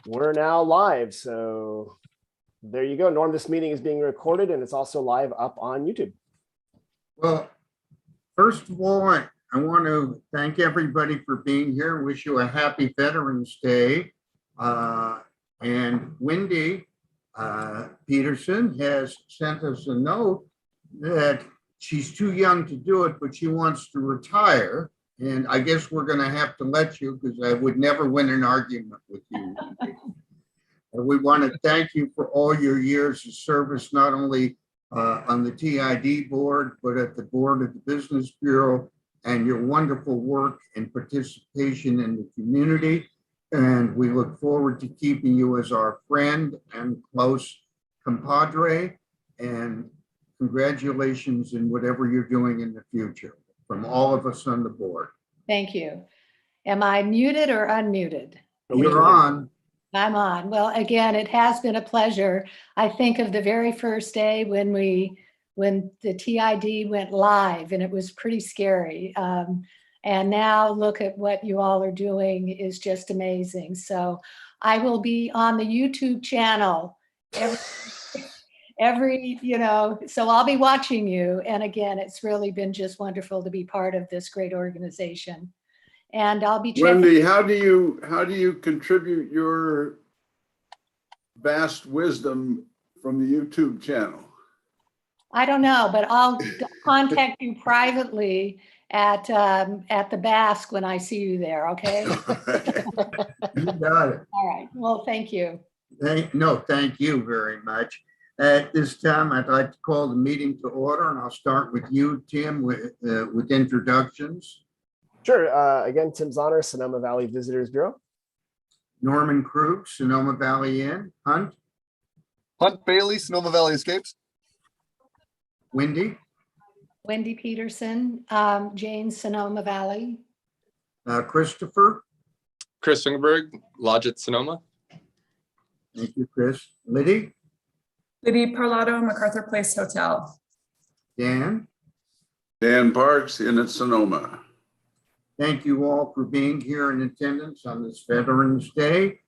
We're now live, so there you go. Norm, this meeting is being recorded and it's also live up on YouTube. Well, first of all, I want to thank everybody for being here and wish you a happy Veterans Day. And Wendy Peterson has sent us a note that she's too young to do it, but she wants to retire. And I guess we're going to have to let you, because I would never win an argument with you. And we want to thank you for all your years of service, not only on the TID board, but at the board of the Business Bureau, and your wonderful work and participation in the community. And we look forward to keeping you as our friend and close compadre. And congratulations in whatever you're doing in the future from all of us on the board. Thank you. Am I muted or unmuted? You're on. I'm on. Well, again, it has been a pleasure. I think of the very first day when the TID went live, and it was pretty scary. And now look at what you all are doing is just amazing. So I will be on the YouTube channel every, so I'll be watching you. And again, it's really been just wonderful to be part of this great organization. And I'll be checking. Wendy, how do you contribute your vast wisdom from the YouTube channel? I don't know, but I'll contact you privately at the Basque when I see you there. Okay. You got it. All right. Well, thank you. Thank you very much. At this time, I'd like to call the meeting to order, and I'll start with you, Tim, with introductions. Sure. Again, Tim Zahner, Sonoma Valley Visitors Bureau. Norman Krug, Sonoma Valley Inn. Hunt Bailey, Sonoma Valley Escapes. Wendy. Wendy Peterson, Jane, Sonoma Valley. Christopher. Chris Fingerberg, Lodge at Sonoma. Thank you, Chris. Liddy. Liddy Parlato, MacArthur Place Hotel. Dan. Dan Parks in at Sonoma. Thank you all for being here in attendance on this Veterans Day.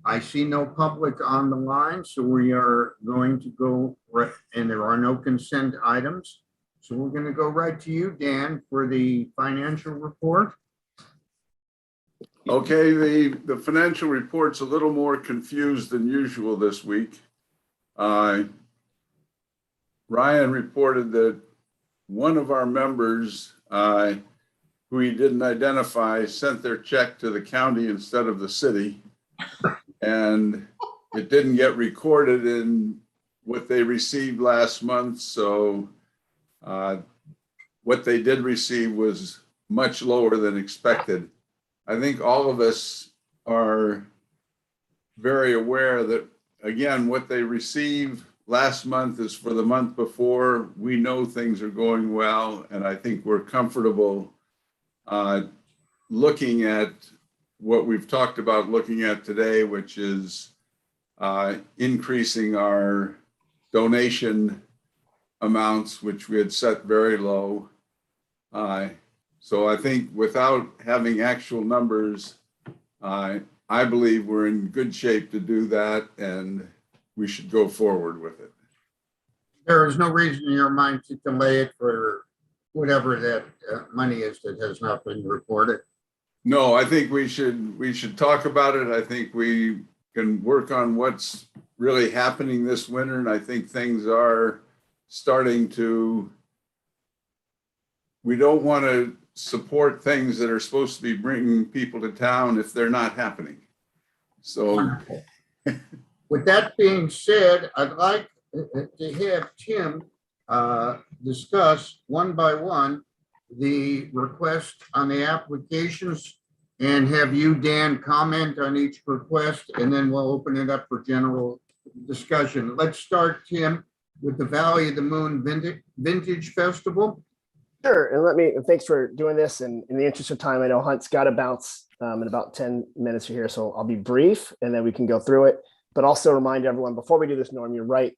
I see no public on the line, so we are going to go right, and there are no consent items. So we're going to go right to you, Dan, for the financial report. Okay, the financial report's a little more confused than usual this week. Ryan reported that one of our members, who he didn't identify, sent their check to the county instead of the city. And it didn't get recorded in what they received last month. So what they did receive was much lower than expected. I think all of us are very aware that, again, what they received last month is for the month before. We know things are going well, and I think we're comfortable looking at what we've talked about looking at today, which is increasing our donation amounts, which we had set very low. So I think without having actual numbers, I believe we're in good shape to do that, and we should go forward with it. There is no reason in your mind to delay it for whatever that money is that has not been reported. No, I think we should talk about it. I think we can work on what's really happening this winter, and I think things are starting to. We don't want to support things that are supposed to be bringing people to town if they're not happening. So, with that being said, I'd like to have Tim discuss one by one the request on the applications, and have you, Dan, comment on each request, and then we'll open it up for general discussion. Let's start, Tim, with the Valley of the Moon Vintage Festival. Sure. And thanks for doing this. And in the interest of time, I know Hunt's got to bounce in about 10 minutes here. So I'll be brief and then we can go through it. But also remind everyone, before we do this, Norm, you're right.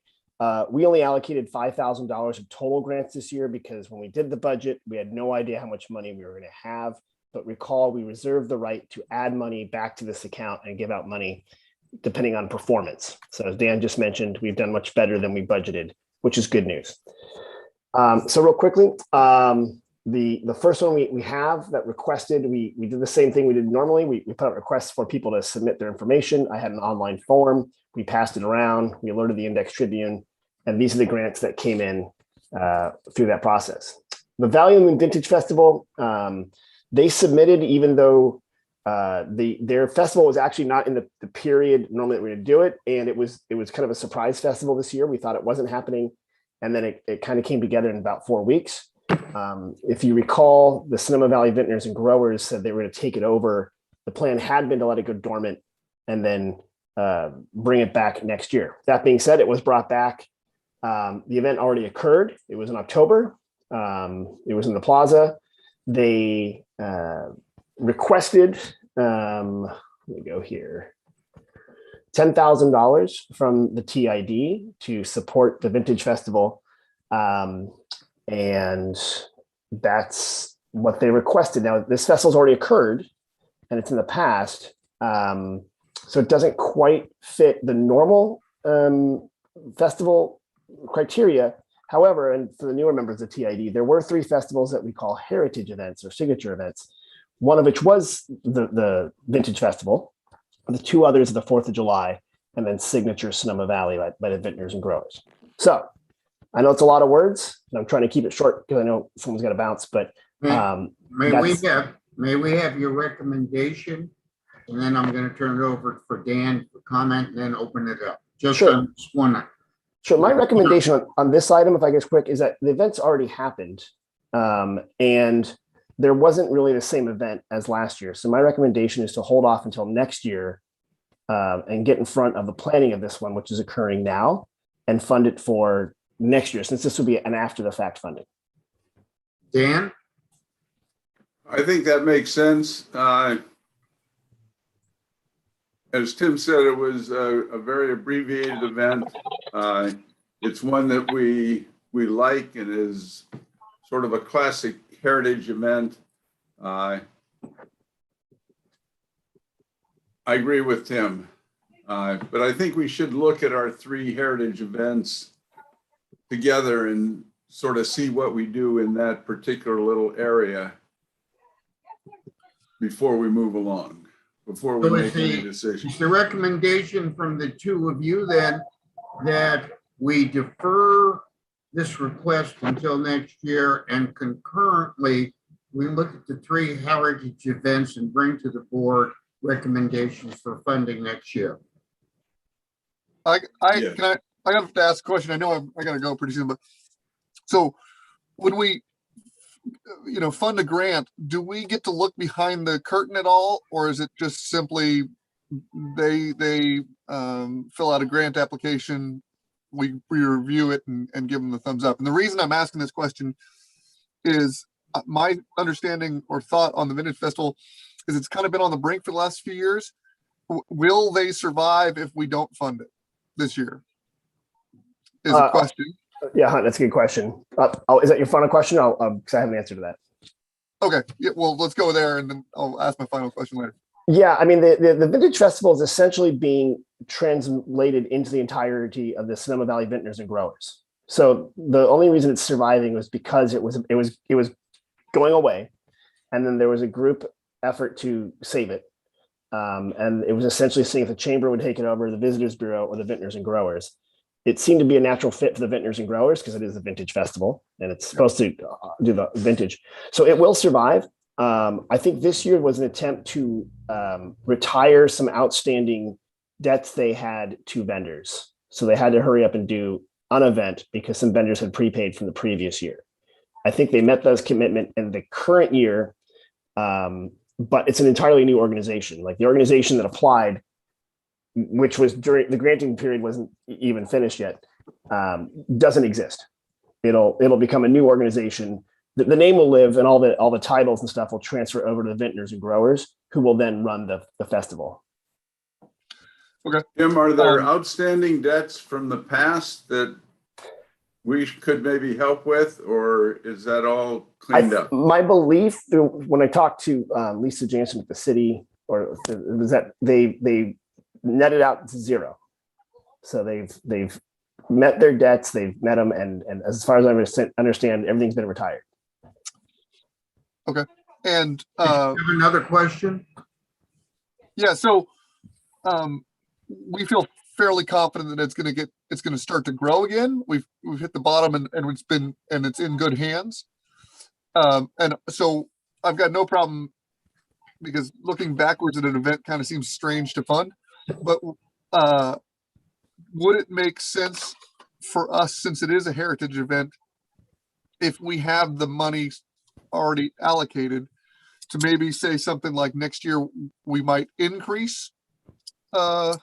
We only allocated $5,000 of total grants this year because when we did the budget, we had no idea how much money we were going to have. but recall we reserve the right to add money back to this account and give out money depending on performance. So as Dan just mentioned, we've done much better than we budgeted, which is good news. So real quickly, the first one we have that requested, we did the same thing we did normally. We put out requests for people to submit their information. I had an online form. We passed it around. We alerted the Index Tribune, and these are the grants that came in through that process. The Value and Vintage Festival, they submitted, even though their festival was actually not in the period normally that we would do it, and it was kind of a surprise festival this year. We thought it wasn't happening, and then it kind of came together in about 4 weeks. If you recall, the Sonoma Valley Vintners and Growers said they were going to take it over. The plan had been to let it go dormant and then bring it back next year. That being said, it was brought back. The event already occurred. It was in October. It was in the plaza. They requested, let me go here, $10,000 from the TID to support the Vintage Festival. And that's what they requested. Now, this festival's already occurred and it's in the past. So it doesn't quite fit the normal festival criteria. However, and for the newer members of TID, there were 3 festivals that we call heritage events or signature events, one of which was the Vintage Festival, the 2 others are the 4th of July, and then Signature Sonoma Valley by the Vintners and Growers. So I know it's a lot of words, and I'm trying to keep it short because I know someone's got to bounce, but may we have your recommendation? And then I'm going to turn it over for Dan for comment and then open it up. Just Sure. on this one. Sure. My recommendation on this item, if I guess quick, is that the event's already happened, and there wasn't really the same event as last year. So my recommendation is to hold off until next year and get in front of the planning of this one, which is occurring now, and fund it for next year, since this will be an after the fact funding. Dan? I think that makes sense. As Tim said, it was a very abbreviated event. It's one that we like and is sort of a classic heritage event. I agree with Tim, but I think we should look at our 3 heritage events together and sort of see what we do in that particular little area before we move along, before we make any decisions. Is the recommendation from the 2 of you then that we defer this request until next year and concurrently we look at the 3 heritage events and bring to the board recommendations for funding next year? I Yeah. have to ask a question. I know I got to go pretty soon, but so when we, fund a grant, do we get to look behind the curtain at all, or is it just simply they fill out a grant application, we review it and give them the thumbs up? And the reason I'm asking this question is my understanding or thought on the Vintage Festival is it's kind of been on the brink for the last few years. Will they survive if we don't fund it this year? Is a question. Yeah, Hunt, that's a good question. Is that your final question? Because I have an answer to that. Okay. Yeah, well, let's go there and then I'll ask my final question later. Yeah, I mean, the Vintage Festival is essentially being translated into the entirety of the Sonoma Valley Vintners and Growers. So the only reason it's surviving was because it was going away, and then there was a group effort to save it, and it was essentially seeing if the chamber would take it over, the Visitors Bureau, or the Vintners and Growers. It seemed to be a natural fit for the Vintners and Growers because it is a vintage festival and it's supposed to do the vintage. So it will survive. I think this year was an attempt to retire some outstanding debts they had to vendors. So they had to hurry up and do an event because some vendors had prepaid from the previous year. I think they met those commitment in the current year, but it's an entirely new organization. Like the organization that applied, which was during the granting period wasn't even finished yet, doesn't exist. It'll become a new organization. The name will live, and all the titles and stuff will transfer over to the Vintners and Growers, who will then run the festival. Okay. Tim, are there outstanding debts from the past that we could maybe help with, or is that all cleaned up? My belief when I talked to Lisa Jameson with the city, was that they netted out to zero. So they've met their debts, they've met them, and as far as I understand, everything's been retired. Okay. And You have another question? yeah, so we feel fairly confident that it's going to start to grow again. We've hit the bottom and it's in good hands. And so I've got no problem, because looking backwards at an event kind of seems strange to fund, but would it make sense for us, since it is a heritage event, if we have the money already allocated, to maybe say something like next year we might increase a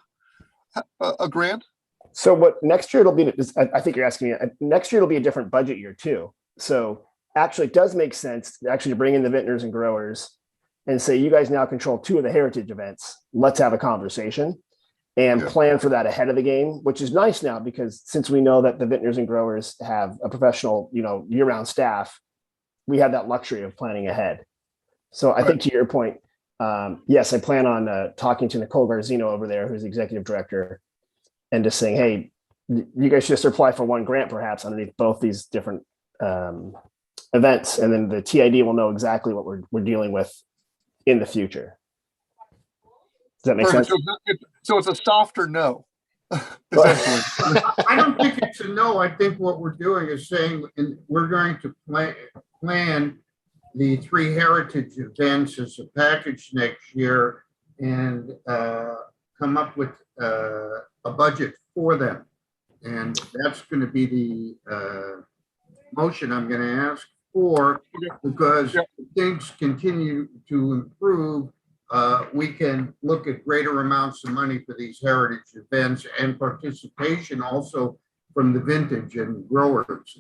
grant? So what next year it'll be, I think you're asking me, next year it'll be a different budget year too. So actually it does make sense to bring in the vintners and growers and say, you guys now control 2 of the heritage events. Let's have a conversation and plan for that ahead of the game, which is nice now, because since we know that the vintners and growers have a professional, year-round staff, we have that luxury of planning ahead. So I think to your point, yes, I plan on talking to Nicole Garzino over there, who's the executive director, and just saying, hey, you guys should just apply for one grant perhaps underneath both these different events. And then the TID will know exactly what we're dealing with in the future. Does that make sense? So it's a softer no, essentially. I don't think it's a no. I think what we're doing is saying we're going to plan the 3 heritage events as a package next year and come up with a budget for them. And that's going to be the motion I'm going to ask for, because if things continue to improve, we can look at greater amounts of money for these heritage events and participation also from the vintage and growers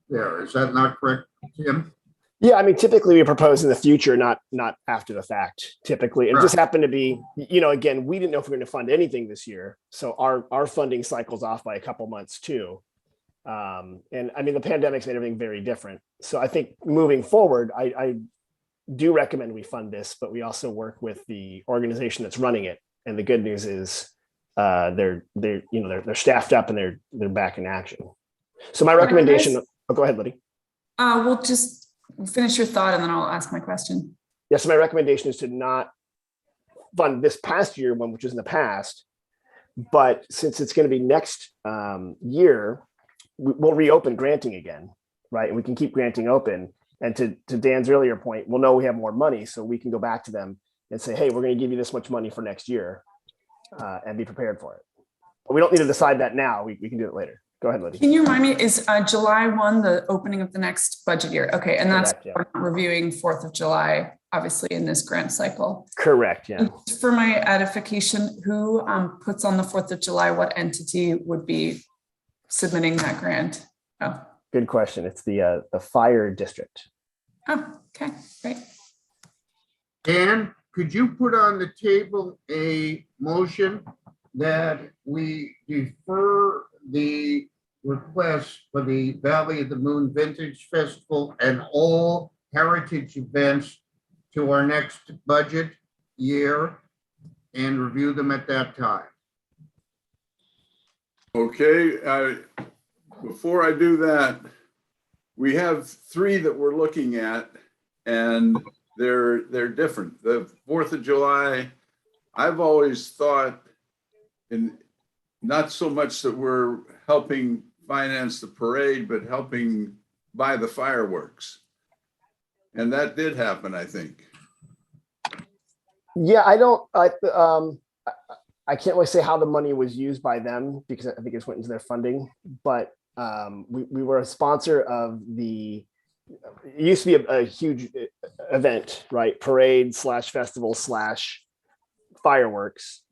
there. Is that not correct, Tim? Yeah, I mean, typically we propose in the future, not after the fact. Typically, it just happened to be, again, we didn't know if we were going to fund anything this year, so our funding cycle's off by a couple months too. And I mean, the pandemic's made everything very different. So I think moving forward, I do recommend we fund this, but we also work with the organization that's running it. And the good news is, they're staffed up and they're back in action. So my recommendation. Oh, go ahead, Liddy. We'll just finish your thought and then I'll ask my question. Yes, my recommendation is to not fund this past year one, which was in the past, but since it's going to be next year, we'll reopen granting again, right? And we can keep granting open. And to Dan's earlier point, we'll know we have more money, so we can go back to them and say, hey, we're going to give you this much money for next year, and be prepared for it. But we don't need to decide that now. We can do it later. Go ahead, Liddy. Can you remind me, is July 1 the opening of the next budget year? Okay, and that's Correct, yeah. we're not reviewing 4th of July, obviously, in this grant cycle. Correct, yeah. And for my edification, who puts on the 4th of July? What entity would be submitting that grant? Oh, Good question. It's the fire district. oh, okay, great. Dan, could you put on the table a motion that we defer the request for the Valley of the Moon Vintage Festival and all heritage events to our next budget year and review them at that time? Okay, before I do that, we have 3 that we're looking at, and they're different. The 4th of July, I've always thought, and not so much that we're helping finance the parade, but helping buy the fireworks. And that did happen, I think. Yeah, I can't really say how the money was used by them, because I think it just went into their funding, but we were a sponsor of it used to be a huge event, right? Parade / festival / fireworks.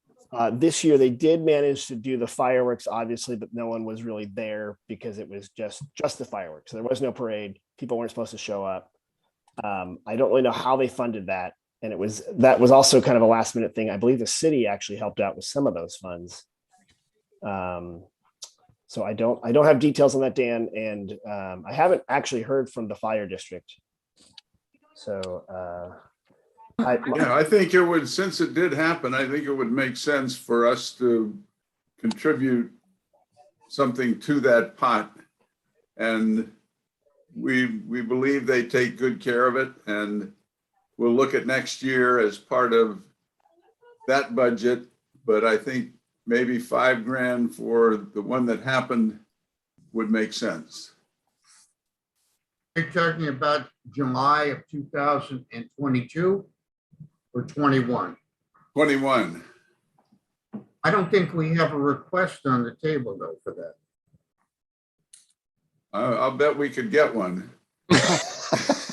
This year they did manage to do the fireworks, obviously, but no one was really there because it was just the fireworks. So there was no parade. People weren't supposed to show up. I don't really know how they funded that. And that was also kind of a last minute thing. I believe the city actually helped out with some of those funds. So I don't have details on that, Dan, and I haven't actually heard from the fire district. So Yeah, I think it would, since it did happen, I think it would make sense for us to contribute something to that pot. And we believe they take good care of it, and we'll look at next year as part of that budget. But I think maybe $5,000 for the one that happened would make sense. You're talking about July of 2022 or 21? 21. I don't think we have a request on the table though for that. I'll bet we could get one.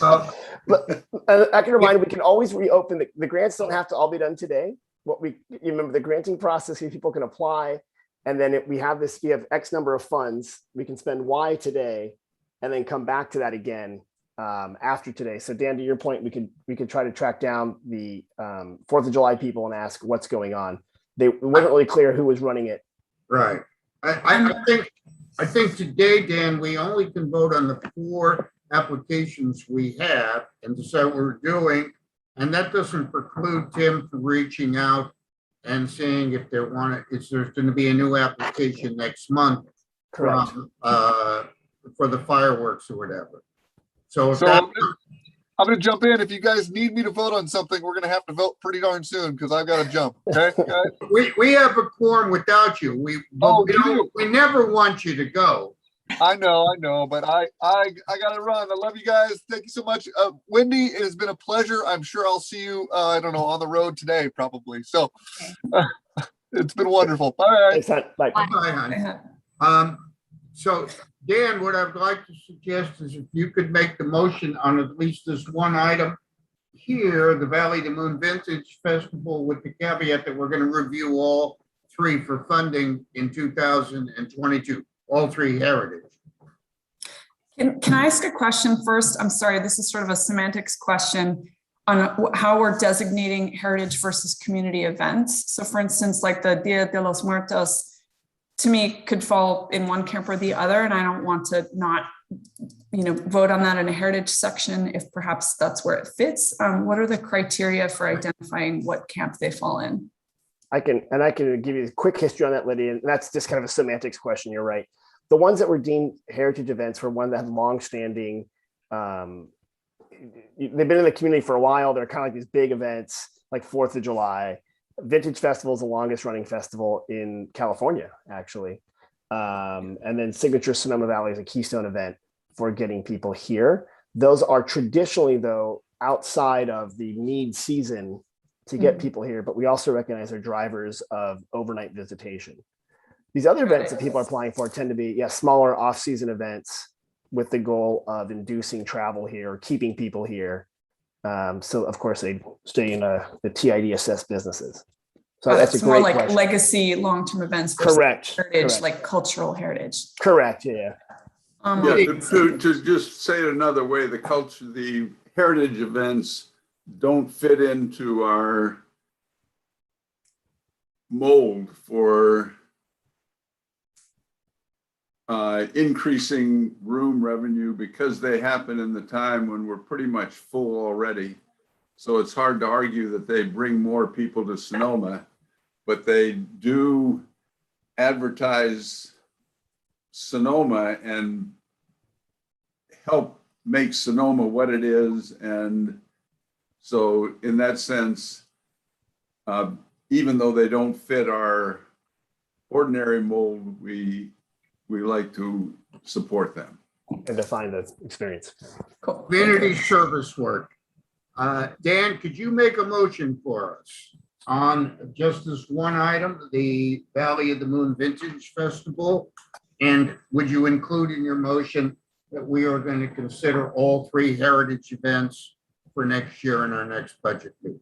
But I can remind you, we can always reopen the grants. Don't have to all be done today. You remember the granting process, people can apply, and then we have X number of funds. We can spend Y today, and then come back to that again after today. So Dan, to your point, we could try to track down the 4th of July people and ask what's going on. It wasn't really clear who was running it. Right. I think today, Dan, we only can vote on the 4 applications we have and decide what we're doing. And that doesn't preclude Tim from reaching out and seeing if they want to, if there's going to be a new application next month. Correct. For the fireworks or whatever. So I'm going to jump in. If you guys need me to vote on something, we're going to have to vote pretty darn soon because I've got to jump. Okay, guys? we have a quorum without you. We never want you to go. I know, but I got to run. I love you guys. Thank you so much. Wendy, it has been a pleasure. I'm sure I'll see you, I don't know, on the road today, probably. So it's been wonderful. Bye. Thanks, hon. Bye. Bye, hon. So Dan, what I'd like to suggest is if you could make the motion on at least this one item here, the Valley of the Moon Vintage Festival, with the caveat that we're going to review all 3 for funding in 2022, all 3 heritage. Can I ask a question first? I'm sorry, this is sort of a semantics question on how we're designating heritage versus community events. So for instance, like the Dia de los Muertos, to me, could fall in one camp or the other, and I don't want to not, vote on that in a heritage section if perhaps that's where it fits. What are the criteria for identifying what camp they fall in? I can give you a quick history on that, Lydia, and that's just kind of a semantics question. You're right. The ones that were deemed heritage events were one that had longstanding. They've been in the community for a while. They're kind of like these big events, like 4th of July. Vintage Festival is the longest running festival in California, actually. And then Signature Sonoma Valley is a keystone event for getting people here. Those are traditionally, though, outside of the need season to get people here, but we also recognize they're drivers of overnight visitation. These other events that people are applying for tend to be smaller off-season events with the goal of inducing travel here or keeping people here. So of course they stay in the TID assessed businesses. So that's a great more like question. Legacy long-term events. Correct. Heritage, Correct. Like cultural heritage. Correct. Yeah. To just say it another way, the heritage events don't fit into our mold for increasing room revenue because they happen in the time when we're pretty much full already. So it's hard to argue that they bring more people to Sonoma, but they do advertise Sonoma and help make Sonoma what it is. And so in that sense, even though they don't fit our ordinary mold, we like to support them. And define the experience. Cool. Community service work. Dan, could you make a motion for us on just this one item, the Valley of the Moon Vintage Festival? And would you include in your motion that we are going to consider all 3 heritage events for next year in our next budget meeting?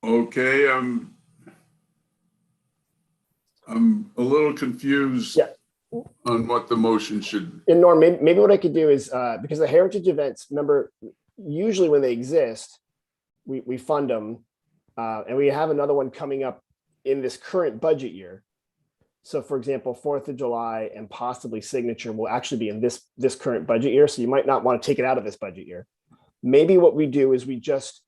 Okay, I'm a little confused on what the motion should. And Norm, maybe what I could do is because the heritage events, remember, usually when they exist, we fund them, and we have another one coming up in this current budget year. So for example, 4th of July and possibly Signature will actually be in this current budget year. So you might not want to take it out of this budget year. Maybe what we do is we just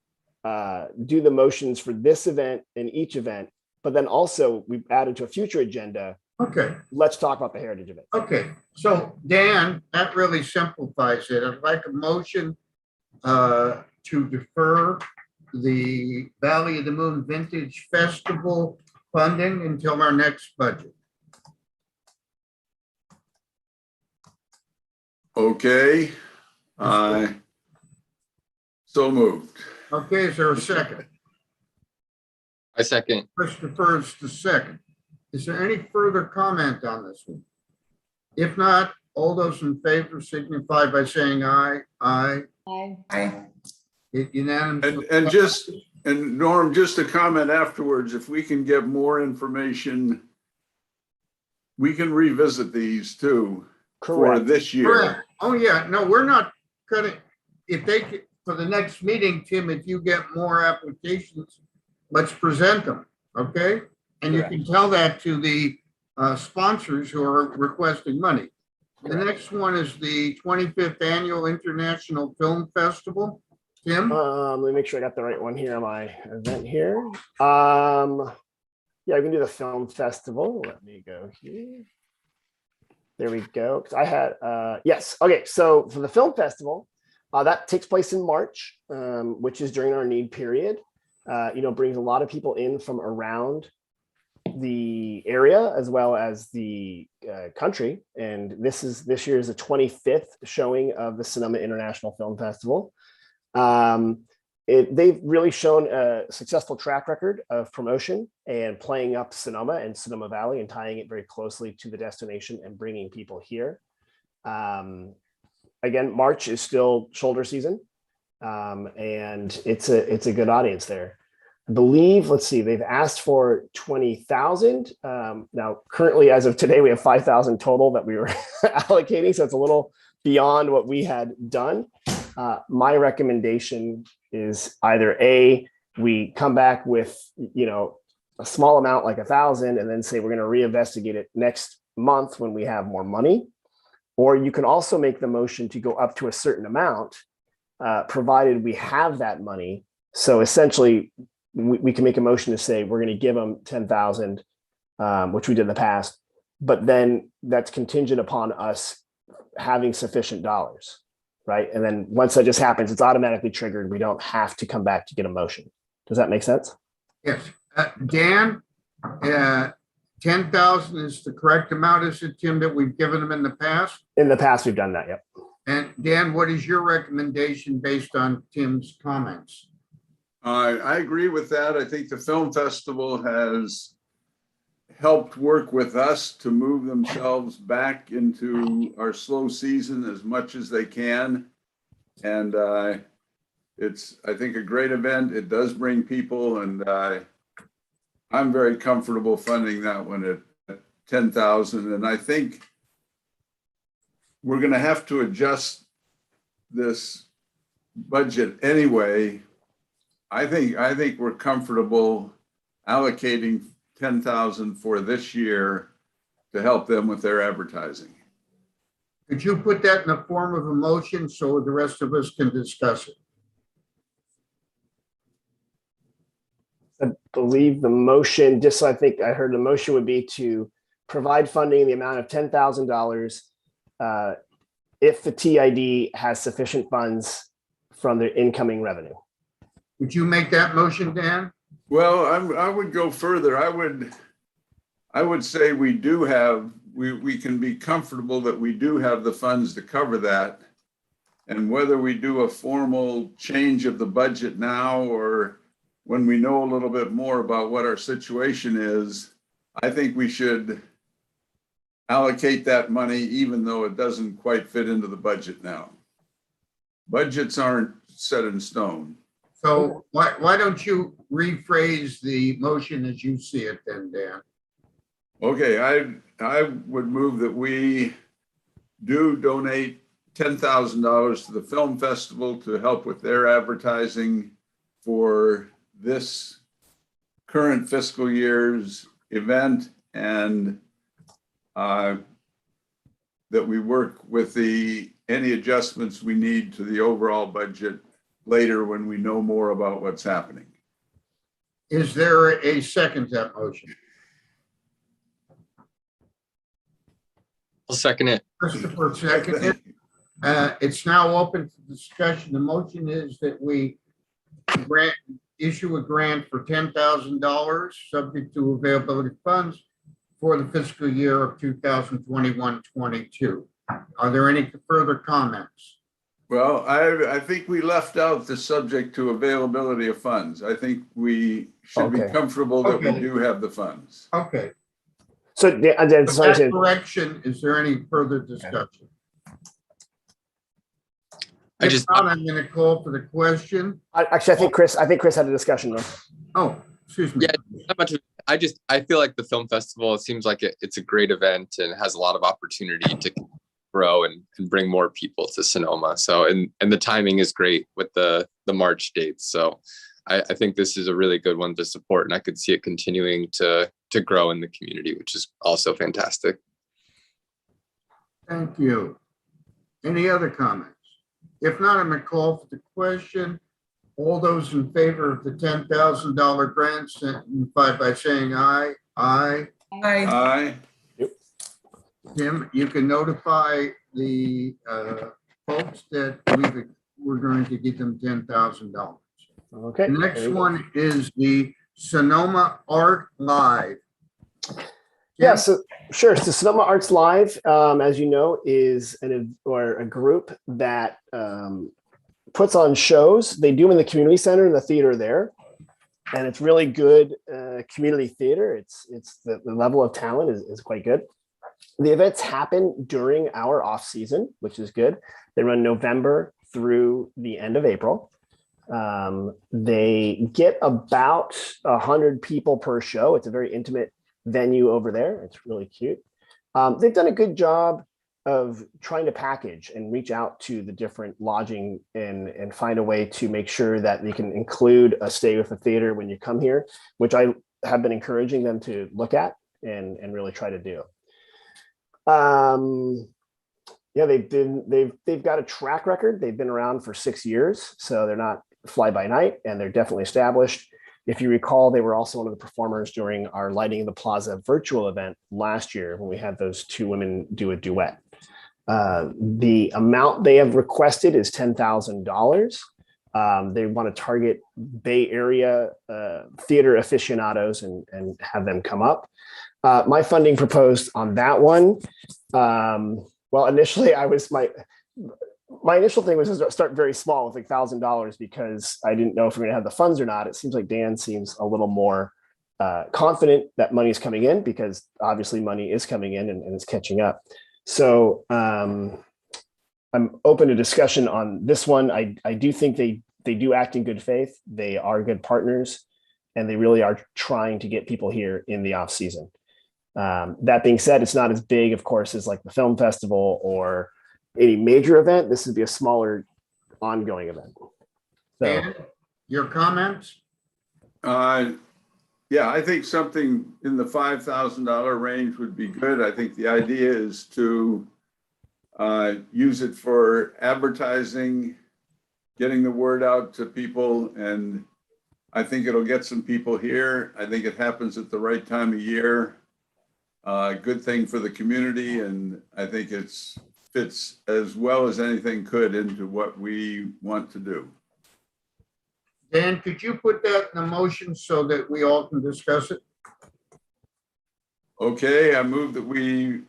do the motions for this event and each event, but then also we've added to a future agenda. Okay, Let's talk about the heritage event. okay. So Dan, that really simplifies it. I'd like a motion to defer the Valley of the Moon Vintage Festival funding until our next budget. Okay. So moved. Okay, is there a second? I second. Christopher is the second. Is there any further comment on this one? If not, all those in favor signify by saying aye. Aye. I, It unanimous. And Norm, just a comment afterwards, if we can get more information, we can revisit these too for Correct. this year. Correct. Oh, yeah, no, we're not gonna, if they, for the next meeting, Tim, if you get more applications, let's present them, okay? And you can tell that to the sponsors who are requesting money. The next one is the 25th Annual International Film Festival. Tim? Let me make sure I got the right one here on my event here. Yeah, we can do the film festival. Let me go here. There we go. 'Cause I had, yes. Okay, so for the film festival, that takes place in March, which is during our need period. Brings a lot of people in from around the area as well as the country. And this year is the 25th showing of the Sonoma International Film Festival. They've really shown a successful track record of promotion and playing up Sonoma and Sonoma Valley and tying it very closely to the destination and bringing people here. Again, March is still shoulder season, and it's a good audience there. I believe, let's see, they've asked for 20,000. Now, currently, as of today, we have 5,000 total that we were allocating, so it's a little beyond what we had done. My recommendation is either A, we come back with, a small amount like 1,000 and then say we're going to reinvestigate it next month when we have more money. Or you can also make the motion to go up to a certain amount, provided we have that money. So essentially, we can make a motion to say we're going to give them 10,000, which we did in the past, but then that's contingent upon us having sufficient dollars. Right. And then once that just happens, it's automatically triggered. We don't have to come back to get a motion. Does that make sense? Yes. Dan, 10,000 is the correct amount, is it, Tim, that we've given them in the past? In the past, we've done that. Yep. And Dan, what is your recommendation based on Tim's comments? I agree with that. I think the film festival has helped work with us to move themselves back into our slow season as much as they can. And it's, I think, a great event. It does bring people, and I'm very comfortable funding that one at 10,000. And I think we're going to have to adjust this budget anyway. I think we're comfortable allocating 10,000 for this year to help them with their advertising. Could you put that in the form of a motion so the rest of us can discuss it? I believe the motion, just so I think I heard the motion would be to provide funding in the amount of $10,000 if the TID has sufficient funds from their incoming revenue. Would you make that motion, Dan? Well, I would go further. I would say we do have, we can be comfortable that we do have the funds to cover that. And whether we do a formal change of the budget now or when we know a little bit more about what our situation is, I think we should allocate that money even though it doesn't quite fit into the budget now. Budgets aren't set in stone. So why don't you rephrase the motion as you see it then, Dan? Okay, I would move that we do donate $10,000 to the film festival to help with their advertising for this current fiscal year's event, and that we work with any adjustments we need to the overall budget later when we know more about what's happening. Is there a second to that motion? I'll second it. Christopher seconded. It's now open for discussion. The motion is that we issue a grant for $10,000 subject to availability of funds for the fiscal year of 2021-22. Are there any further comments? Well, I think we left out the subject to availability of funds. I think we should be Okay. comfortable that we Okay. do have the funds. Okay. So Dan, With sorry, that correction, is there any further discussion? If not, I'm going to call for the question. actually, I think Chris had a discussion though. Oh, excuse me. Yeah, not much. I feel like the film festival, it seems like it's a great event and has a lot of opportunity to grow and bring more people to Sonoma. So, and the timing is great with the March dates. So I think this is a really good one to support, and I could see it continuing to grow in the community, which is also fantastic. Thank you. Any other comments? If not, I'm going to call for the question. All those in favor of the $10,000 grant signify by saying aye. Aye. Aye. Aye. Tim, you can notify the folks that we're going to give them $10,000. Okay. The next there we go. one is the Sonoma Art Live. Yeah, so sure. So Sonoma Arts Live, as you know, is a group that puts on shows. They do them in the community center and the theater there, and it's really good community theater. It's the level of talent is quite good. The events happen during our off season, which is good. They run November through the end of April. They get about 100 people per show. It's a very intimate venue over there. It's really cute. They've done a good job of trying to package and reach out to the different lodging and find a way to make sure that they can include a stay with the theater when you come here, which I have been encouraging them to look at and really try to do. Yeah, they've got a track record. They've been around for 6 years, so they're not fly by night, and they're definitely established. If you recall, they were also one of the performers during our Lighting the Plaza virtual event last year when we had those two women do a duet. The amount they have requested is $10,000. They want to target Bay Area theater aficionados and have them come up. My funding proposed on that one. Well, initially my initial thing was to start very small with like $1,000 because I didn't know if we're going to have the funds or not. It seems like Dan seems a little more confident that money is coming in because obviously money is coming in and it's catching up. So I'm open to discussion on this one. I do think they do act in good faith. They are good partners and they really are trying to get people here in the off season. That being said, it's not as big, of course, as like the film festival or any major event. This would be a smaller ongoing event. So, Dan, your comments? Yeah, I think something in the $5,000 range would be good. I think the idea is to use it for advertising, getting the word out to people, and I think it'll get some people here. I think it happens at the right time of year. Good thing for the community, and I think it's fits as well as anything could into what we want to do. Dan, could you put that in a motion so that we all can discuss it? Okay, I move that we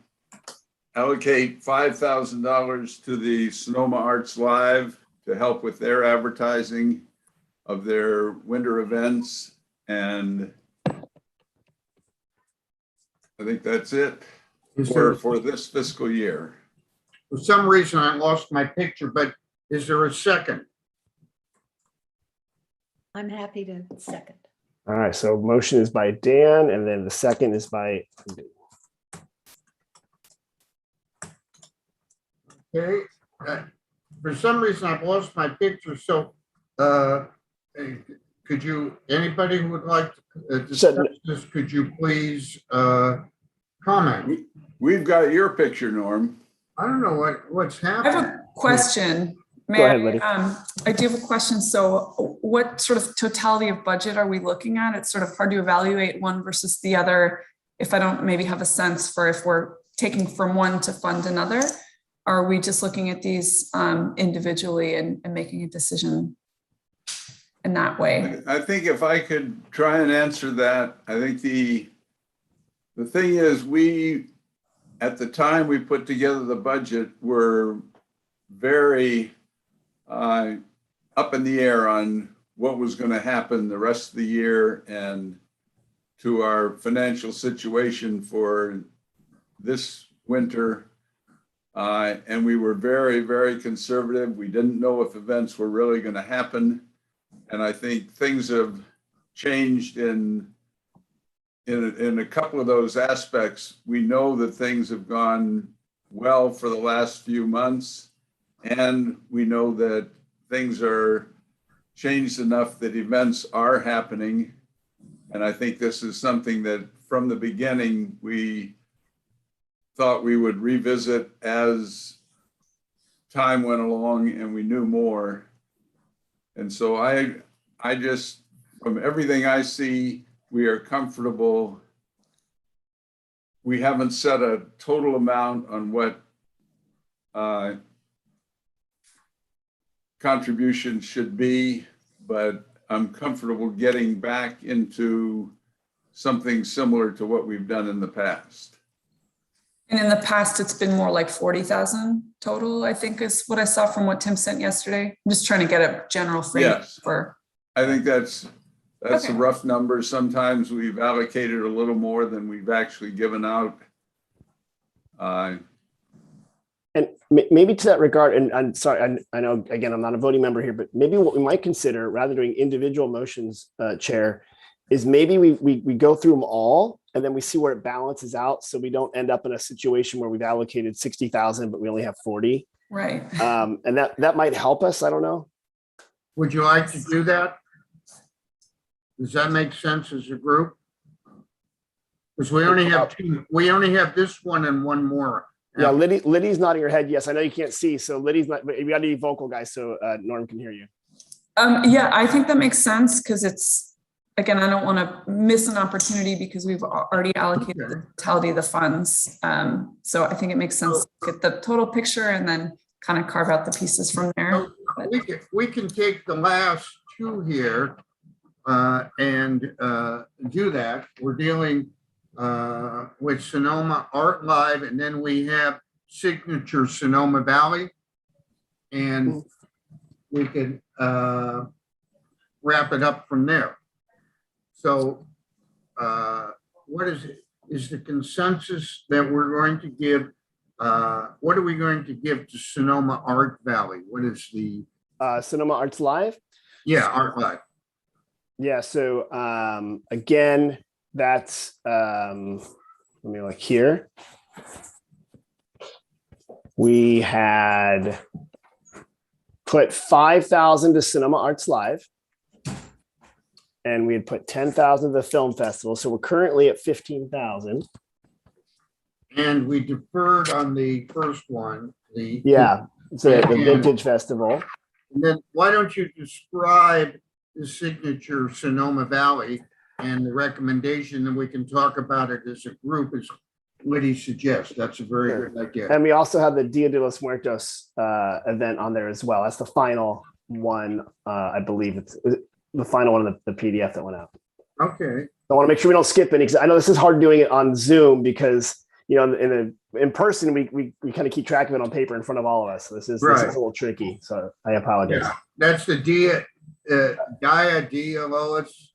allocate $5,000 to the Sonoma Arts Live to help with their advertising of their winter events. And I think that's it for this fiscal year. For some reason, I lost my picture, but is there a second? I'm happy to second. all right. So motion is by Dan, and then the second is by. Okay. For some reason, I've lost my picture. So could you, anybody who would like to So- discuss this, could you please comment? We've got your picture, Norm. I don't know what's I have happening. a question. May Go ahead, I? Liddy. I do have a question. So what sort of totality of budget are we looking at? It's sort of hard to evaluate one versus the other if I don't maybe have a sense for if we're taking from one to fund another. Are we just looking at these individually and making a decision in that way? I think if I could try and answer that, I think the thing is, at the time we put together the budget, were very up in the air on what was going to happen the rest of the year and to our financial situation for this winter. And we were very, very conservative. We didn't know if events were really going to happen. And I think things have changed in a couple of those aspects. We know that things have gone well for the last few months. And we know that things are changed enough that events are happening. And I think this is something that from the beginning, we thought we would revisit as time went along and we knew more. And so I just, from everything I see, we are comfortable. We haven't set a total amount on what contribution should be, but I'm comfortable getting back into something similar to what we've done in the past. And in the past, it's been more like 40,000 total, I think is what I saw from what Tim sent yesterday. I'm just trying to get a general frame Yes. for. I think that's Okay. a rough number. Sometimes we've allocated a little more than we've actually given out. And maybe to that regard, and I'm sorry, I know, again, I'm not a voting member here, but maybe what we might consider, rather than doing individual motions, Chair, is maybe we go through them all and then we see where it balances out. So we don't end up in a situation where we've allocated 60,000, but we only have 40. Right. And that might help us. I don't know. Would you like to do that? Does that make sense as a group? Because we only have this one and one more. Yeah, Liddy's nodding her head. Yes, I know you can't see. So Liddy's not, but you got to be vocal, guys. So Norm can hear you. Yeah, I think that makes sense because it's, again, I don't want to miss an opportunity because we've already allocated the totality of the funds. So I think it makes sense to get the total picture and then kind of carve out the pieces from there. We can take the last two here and do that. We're dealing with Sonoma Art Live, and then we have Signature Sonoma Valley. And we can wrap it up from there. So what is the consensus that we're going to give? What are we going to give to Sonoma Art Valley? What is the Sonoma Arts Live? Art Live? Yeah. So again, that's let me look here. We had put 5,000 to Sonoma Arts Live, and we had put 10,000 to the film festival. So we're currently at 15,000. And we deferred on the first one. It's the Vintage Festival. And then why don't you describe the Signature Sonoma Valley and the recommendation, and we can talk about it as a group, as Liddy suggests. That's a very good idea. And we also have the Dia de los Muertos event on there as well. That's the final one. I believe it's the final one of the PDF that went out. Okay. I want to make sure we don't skip any. I know this is hard doing it on Zoom because, you know, in person, we kind of keep track of it on paper in front of all of us. So this is a little tricky. So I apologize. Yeah. That's the Dia de los.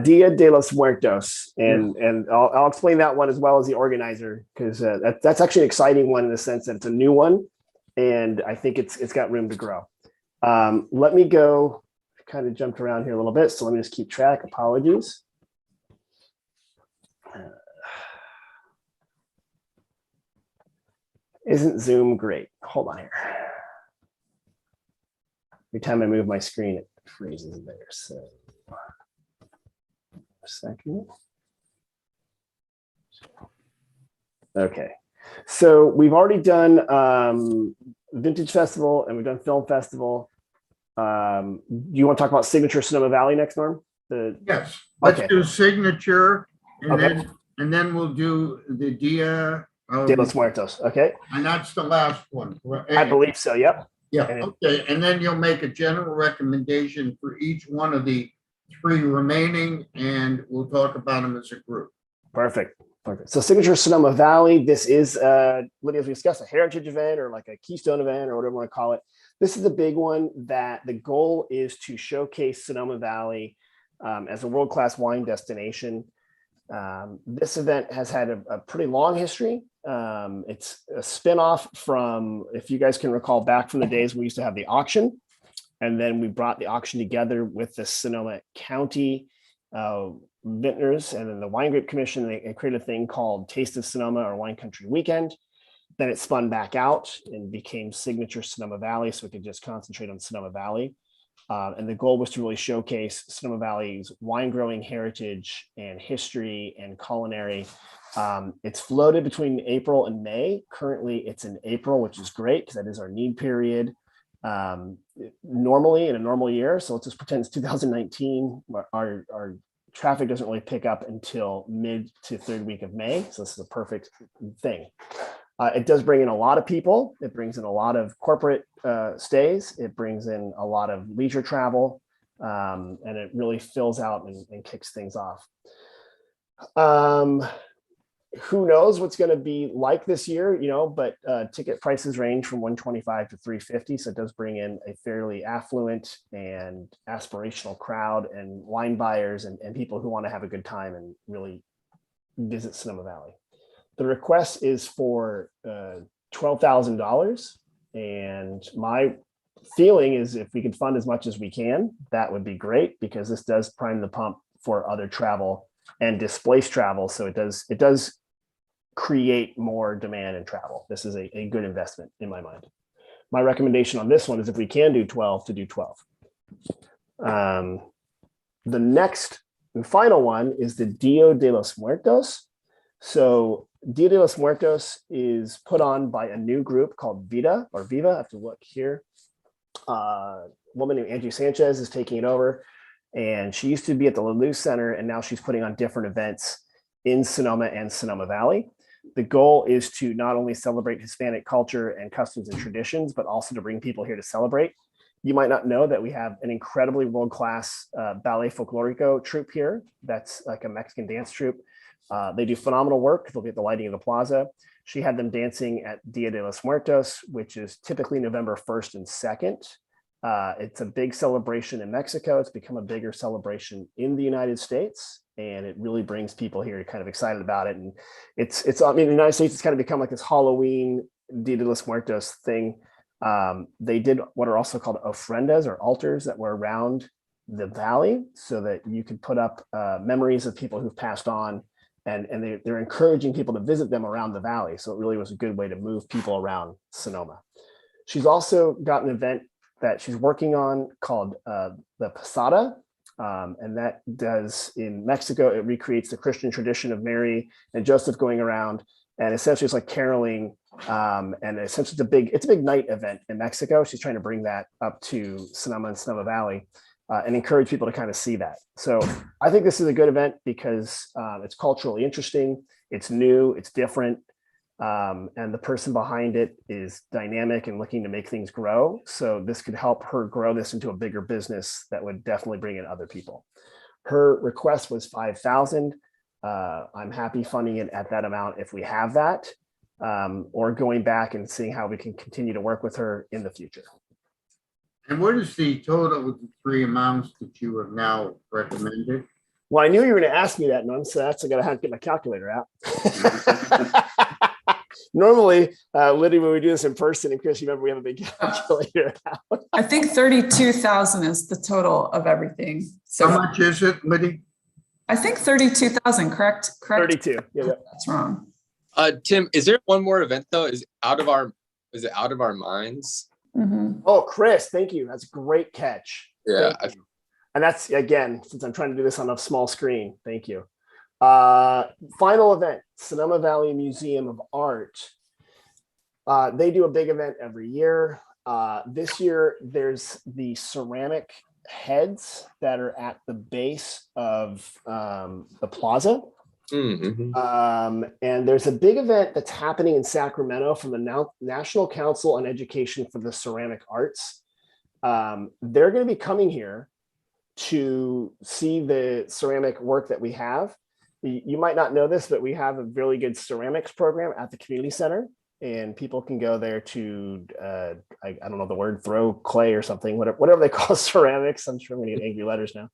Dia de los Muertos, and I'll explain that one as well as the organizer, because that's actually an exciting one in the sense that it's a new one, and I think it's got room to grow. Let me go. Kind of jumped around here a little bit, so let me just keep track. Apologies. Isn't Zoom great? Hold on here. Every time I move my screen, it freezes there. So A second. Okay, so we've already done Vintage Festival and we've done Film Festival. Do you want to talk about Signature Sonoma Valley next, Norm? Yes, let's Okay. do signature and Okay. then we'll do the Dia. De los Muertos. Okay, And that's the last one. I believe so. Yep. Yeah, And okay, and then you'll make a general recommendation for each one of the 3 remaining, and we'll talk about them as a group. Perfect. Perfect. So Signature Sonoma Valley, this is, Lydia, as we discussed, a heritage event or like a keystone event or whatever you want to call it. This is a big one that the goal is to showcase Sonoma Valley as a world-class wine destination. This event has had a pretty long history. It's a spinoff from, if you guys can recall back from the days we used to have the auction, and then we brought the auction together with the Sonoma County vintners and then the Wine Grape Commission. They created a thing called Taste of Sonoma or Wine Country Weekend. Then it spun back out and became Signature Sonoma Valley, so we could just concentrate on Sonoma Valley. And the goal was to really showcase Sonoma Valley's wine growing heritage and history and culinary. It's floated between April and May. Currently, it's in April, which is great because that is our need period. Normally, in a normal year, so let's just pretend it's 2019, our traffic doesn't really pick up until mid to third week of May. So this is a perfect thing. It does bring in a lot of people. It brings in a lot of corporate stays. It brings in a lot of leisure travel, and it really fills out and kicks things off. Who knows what's going to be like this year, but ticket prices range from $125 to $350. So it does bring in a fairly affluent and aspirational crowd and wine buyers and people who want to have a good time and really visit Sonoma Valley. The request is for $12,000. And my feeling is if we can fund as much as we can, that would be great because this does prime the pump for other travel and displace travel. So it does create more demand in travel. This is a good investment in my mind. My recommendation on this one is if we can do 12 to do 12. The next and final one is the Dia de los Muertos. So Dia de los Muertos is put on by a new group called Viva. I have to look here. A woman named Angie Sanchez is taking it over. And she used to be at the Lelou Center, and now she's putting on different events in Sonoma and Sonoma Valley. The goal is to not only celebrate Hispanic culture and customs and traditions, but also to bring people here to celebrate. You might not know that we have an incredibly world-class ballet folklorico troupe here. That's like a Mexican dance troupe. They do phenomenal work. They'll be at the lighting of the plaza. She had them dancing at Dia de los Muertos, which is typically November 1st and 2nd. It's a big celebration in Mexico. It's become a bigger celebration in the United States, and it really brings people here kind of excited about it. And it's in the United States, it's kind of become like this Halloween Dia de los Muertos thing. They did what are also called ofrendas or altars that were around the valley so that you could put up memories of people who've passed on, and they're encouraging people to visit them around the valley. So it really was a good way to move people around Sonoma. She's also got an event that she's working on called the Posada. And that does in Mexico, it recreates the Christian tradition of Mary and Joseph going around, and essentially it's like caroling. And essentially it's a big night event in Mexico. She's trying to bring that up to Sonoma and Sonoma Valley and encourage people to kind of see that. So I think this is a good event because it's culturally interesting. It's new, it's different. And the person behind it is dynamic and looking to make things grow. So this could help her grow this into a bigger business that would definitely bring in other people. Her request was $5,000. I'm happy funding it at that amount if we have that, or going back and seeing how we can continue to work with her in the future. And what is the total of the 3 amounts that you have now recommended? Well, I knew you were going to ask me that, Norm, so that's I got to have to get my calculator out. Normally, Lydia, when we do this in person, and Chris, you remember we have a big calculator out. I think 32,000 is the total of everything. So How much is it, Lydia? I think 32,000, correct? 32. Yeah. That's wrong. Tim, is there one more event though? Is it out of our minds? Mhm. Oh, Chris, thank you. That's a great catch. Yeah. Thank you. And that's, again, since I'm trying to do this on a small screen, thank you. Final event, Sonoma Valley Museum of Art. They do a big event every year. This year, there's the ceramic heads that are at the base of the plaza. Mm-hmm. And there's a big event that's happening in Sacramento from the National Council on Education for the Ceramic Arts. They're going to be coming here to see the ceramic work that we have. You might not know this, but we have a really good ceramics program at the community center, and people can go there to, I don't know the word, throw clay or something, whatever they call ceramics. I'm sure I'm going to get angry letters now.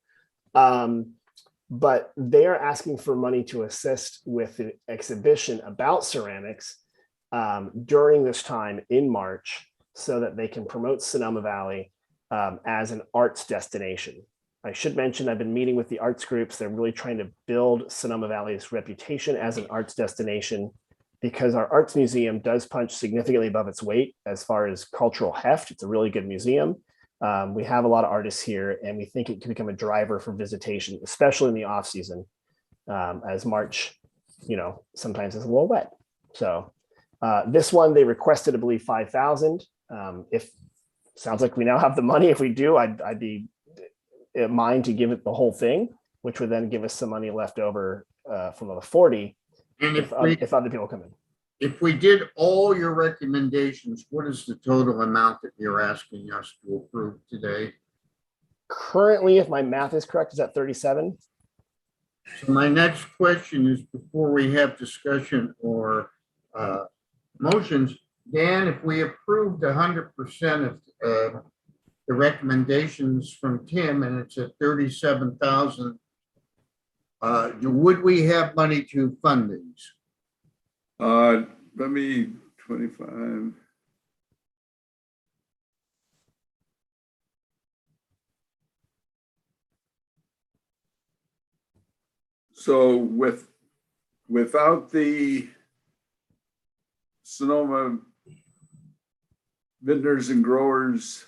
But they are asking for money to assist with an exhibition about ceramics during this time in March, so that they can promote Sonoma Valley as an arts destination. I should mention I've been meeting with the arts groups. They're really trying to build Sonoma Valley's reputation as an arts destination, because our arts museum does punch significantly above its weight as far as cultural heft. It's a really good museum. We have a lot of artists here, and we think it can become a driver for visitation, especially in the off season, as March, sometimes is a little wet. So this one, they requested, I believe, 5,000. If sounds like we now have the money. If we do, I'd be mind to give it the whole thing, which would then give us some money left over from the 40 And if other people come in. if we did all your recommendations, what is the total amount that you're asking us to approve today? Currently, if my math is correct, is at 37. So my next question is, before we have discussion or motions, Dan, if we approved 100% of the recommendations from Tim, and it's at 37,000, would we have money to fund these? Let me 25. So without the Sonoma Vintners and Growers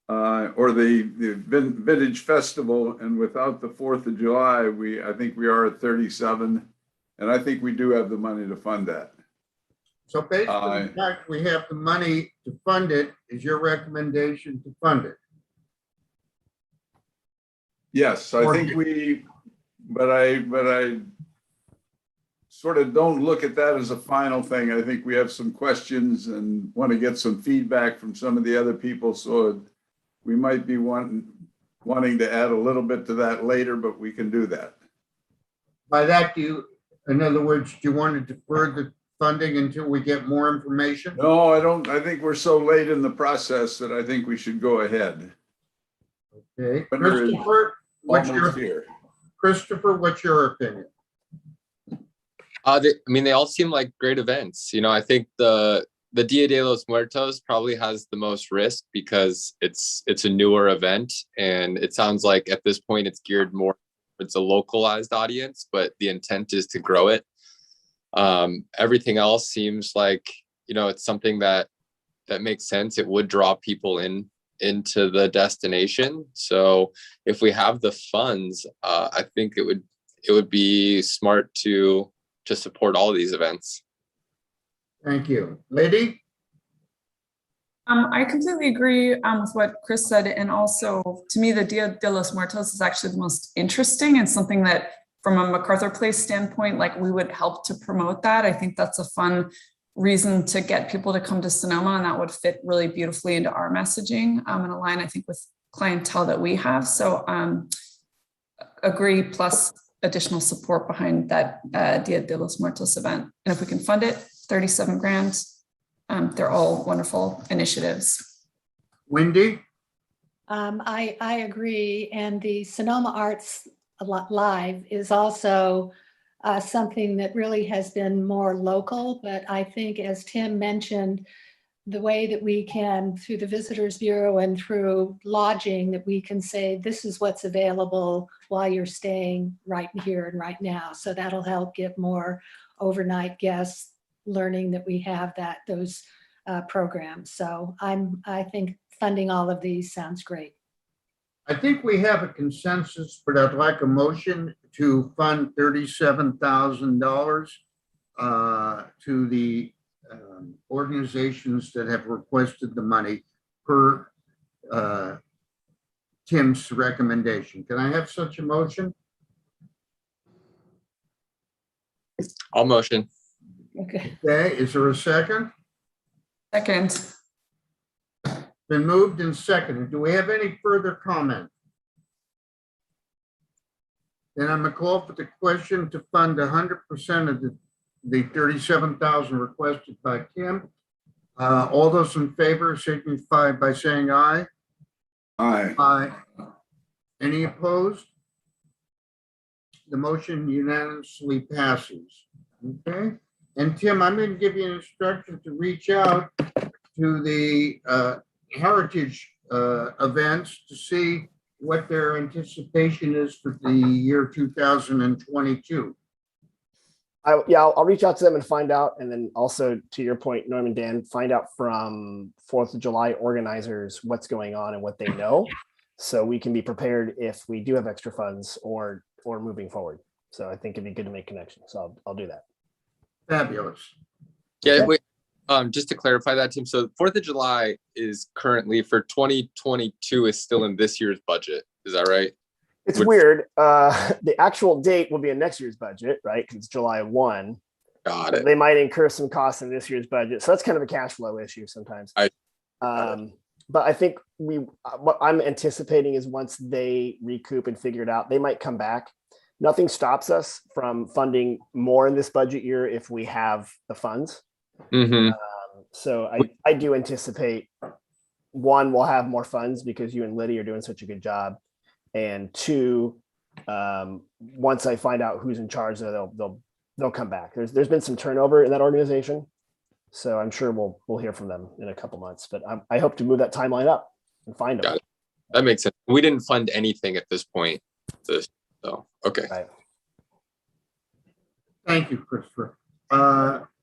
or the Vintage Festival, and without the 4th of July, I think we are at 37, and I think we do have the money to fund that. So basically, the fact we have the money to fund it is your recommendation to fund it. Yes, I think but I sort of don't look at that as a final thing. I think we have some questions and want to get some feedback from some of the other people. So we might be wanting to add a little bit to that later, but we can do that. By that, in other words, do you want to defer the funding until we get more information? No, I don't. I think we're so late in the process that I think we should go ahead. Okay, Christopher, what's your opinion? They all seem like great events. I think the Dia de los Muertos probably has the most risk because it's a newer event, and it sounds like at this point it's geared more towards a localized audience, but the intent is to grow it. Everything else seems like it's something that makes sense. It would draw people into the destination. So if we have the funds, I think it would be smart to support all these events. Thank you. Lady? I completely agree with what Chris said. And also, to me, the Dia de los Muertos is actually the most interesting, and something that from a MacArthur Place standpoint, like, we would help to promote that. I think that's a fun reason to get people to come to Sonoma, and that would fit really beautifully into our messaging and align, I think, with clientele that we have. So agree, plus additional support behind that Dia de los Muertos event. And if we can fund it, 37 grand, they're all wonderful initiatives. Wendy? I agree. And the Sonoma Arts Live is also something that really has been more local. But I think, as Tim mentioned, the way that we can, through the Visitors Bureau and through lodging, that we can say, this is what's available while you're staying right here and right now. So that'll help get more overnight guests learning that we have those programs. So I think funding all of these sounds great. I think we have a consensus, but I'd like a motion to fund $37,000 to the organizations that have requested the money per Tim's recommendation. Can I have such a motion? I'll motion. Okay. Okay, is there a second? Second. Been moved and seconded. Do we have any further comment? Then I'm gonna call for the question to fund 100% of the 37,000 requested by Tim. All those in favor signify by saying aye. Aye. Aye. Any opposed? The motion unanimously passes. Okay, and Tim, I'm going to give you an instruction to reach out to the heritage events to see what their anticipation is for the year 2022. I'll reach out to them and find out. And then also to your point, Norm and Dan, find out from 4th of July organizers what's going on and what they know. So we can be prepared if we do have extra funds or moving forward. So I think it'd be good to make connections. So I'll do that. Fabulous. Yeah, Okay. wait, just to clarify that, Tim, so 4th of July is currently for 2022 is still in this year's budget. Is that right? It's weird. The actual date will be in next year's budget, right? Because it's July 1. Got it. They might incur some costs in this year's budget. So that's kind of a cash flow issue sometimes. But I think what I'm anticipating is once they recoup and figure it out, they might come back. Nothing stops us from funding more in this budget year if we have the funds. Mm-hmm. So I do anticipate, one, we'll have more funds because you and Liddy are doing such a good job. And two, once I find out who's in charge, they'll come back. There's been some turnover in that organization. So I'm sure we'll hear from them in a couple months, but I hope to move that timeline up and find them. Got it. That makes sense. We didn't fund anything at this point. So, okay. Right. Thank you, Christopher.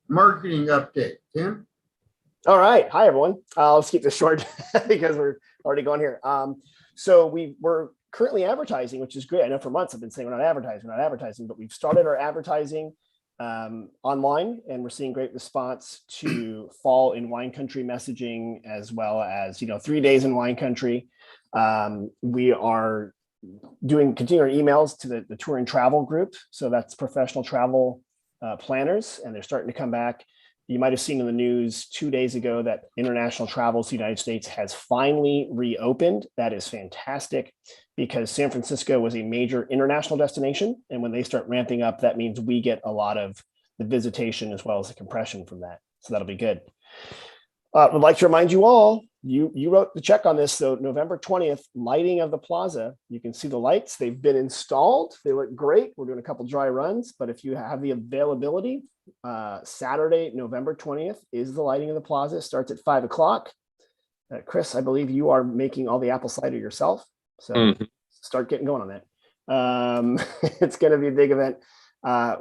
Marketing update, Tim? All right. Hi, everyone. Let's keep this short because we're already going here. So we're currently advertising, which is great. I know for months I've been saying we're not advertising, but we've started our advertising online, and we're seeing great response to fall in wine country messaging, as well as 3 days in wine country. We are continuing emails to the tour and travel group. So that's professional travel planners, and they're starting to come back. You might have seen in the news 2 days ago that international travel to the United States has finally reopened. That is fantastic because San Francisco was a major international destination. And when they start ramping up, that means we get a lot of the visitation as well as the compression from that. So that'll be good. Would like to remind you all, you wrote the check on this. So November 20th, lighting of the plaza. You can see the lights. They've been installed. They look great. We're doing a couple dry runs, but if you have the availability, Saturday, November 20th is the lighting of the plaza. It starts at 5 o'clock. Chris, I believe you are making all the apple cider yourself. So start getting going on that. It's going to be a big event.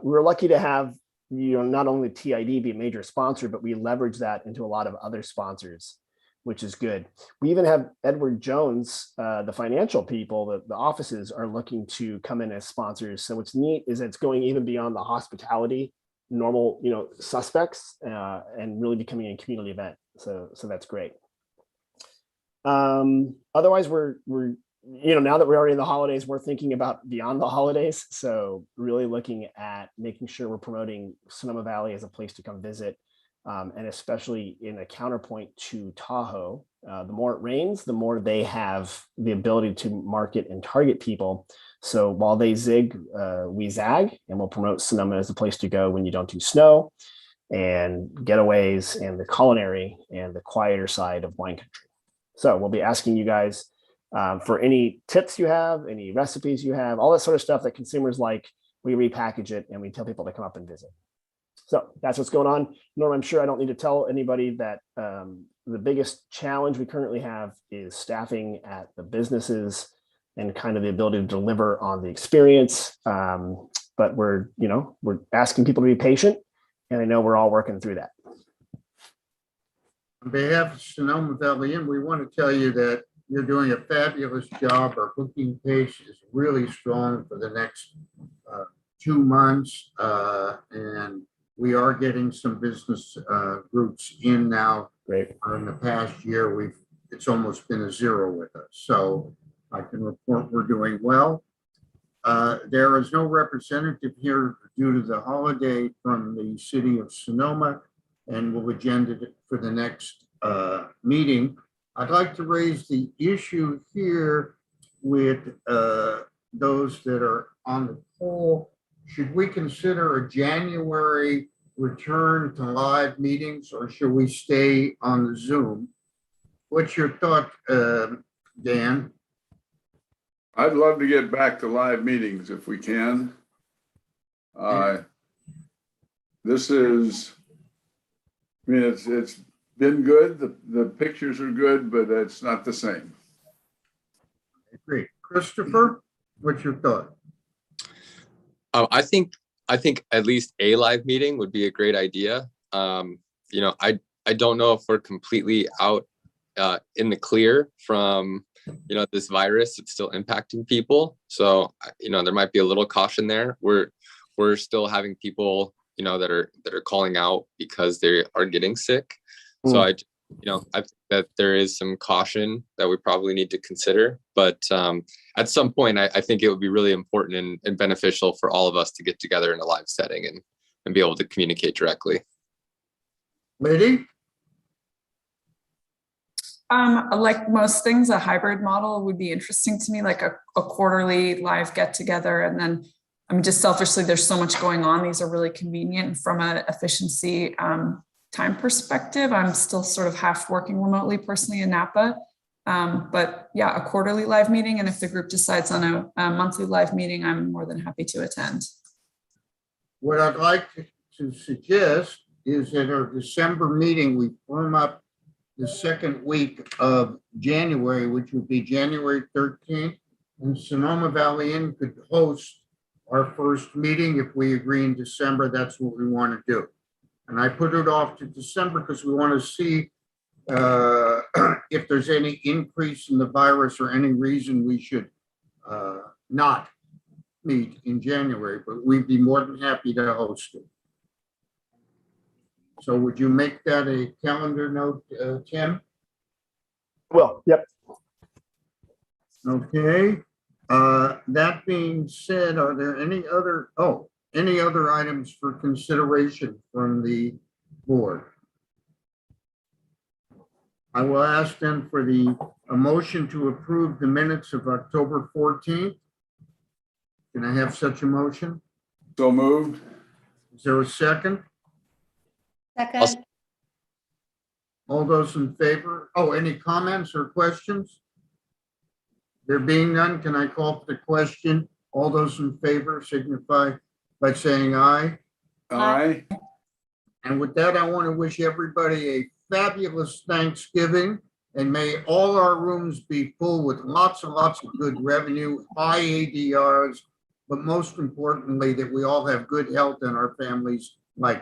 We're lucky to have not only TID be a major sponsor, but we leverage that into a lot of other sponsors, which is good. We even have Edward Jones, the financial people, the offices are looking to come in as sponsors. So what's neat is it's going even beyond the hospitality normal, suspects, and really becoming a community event. So that's great. Otherwise, we're now that we're already in the holidays, we're thinking about beyond the holidays. So really looking at making sure we're promoting Sonoma Valley as a place to come visit, and especially in a counterpoint to Tahoe. The more it rains, the more they have the ability to market and target people. So while they zig, we zag, and we'll promote Sonoma as a place to go when you don't do snow and getaways and the culinary and the quieter side of wine country. So we'll be asking you guys for any tips you have, any recipes you have, all that sort of stuff that consumers like. We repackage it and we tell people to come up and visit. So that's what's going on. Norm, I'm sure I don't need to tell anybody that the biggest challenge we currently have is staffing at the businesses and kind of the ability to deliver on the experience. But we're asking people to be patient, and I know we're all working through that. On behalf of Sonoma Valley Inn, we want to tell you that you're doing a fabulous job. Our booking pace is really strong for the next 2 months. And we are getting some business groups in now. Great. In the past year, it's almost been a zero with us. So I can report we're doing well. There is no representative here due to the holiday from the city of Sonoma, and we'll agenda it for the next meeting. I'd like to raise the issue here with those that are on the call. Should we consider a January return to live meetings, or should we stay on the Zoom? What's your thought, Dan? I'd love to get back to live meetings if we can. This is, I mean, it's been good. The pictures are good, but it's not the same. Great. Christopher, what's your thought? I think at least a live meeting would be a great idea. You know, I don't know if we're completely out in the clear from, you know, this virus. It's still impacting people. So, you know, there might be a little caution there. We're still having people, you know, that are calling out because they are getting sick. So I think that there is some caution that we probably need to consider, but at some point, I think it would be really important and beneficial for all of us to get together in a live setting and be able to communicate directly. Liddy? Like most things, a hybrid model would be interesting to me, like a quarterly live get together. And then, I mean, just selfishly, there's so much going on. These are really convenient from an efficiency time perspective. I'm still sort of half working remotely personally in Napa. But yeah, a quarterly live meeting. And if the group decides on a monthly live meeting, I'm more than happy to attend. What I'd like to suggest is that our December meeting, we firm up the second week of January, which would be January 13th. And Sonoma Valley Inn could host our first meeting. If we agree in December, that's what we want to do. And I put it off to December because we want to see if there's any increase in the virus or any reason we should not meet in January, but we'd be more than happy to host it. So would you make that a calendar note, Tim? Well, yep. Okay. That being said, are there any other items for consideration from the board? I will ask then for a motion to approve the minutes of October 14th. Can I have such a motion? So moved. Is there a second? Second, All those in favor? Oh, any comments or questions? There being none, can I call for the question? All those in favor signify by saying aye. Aye. And with that, I want to wish everybody a fabulous Thanksgiving, and may all our rooms be full with lots and lots of good revenue, high ADRs, but most importantly, that we all have good health and our families likewise.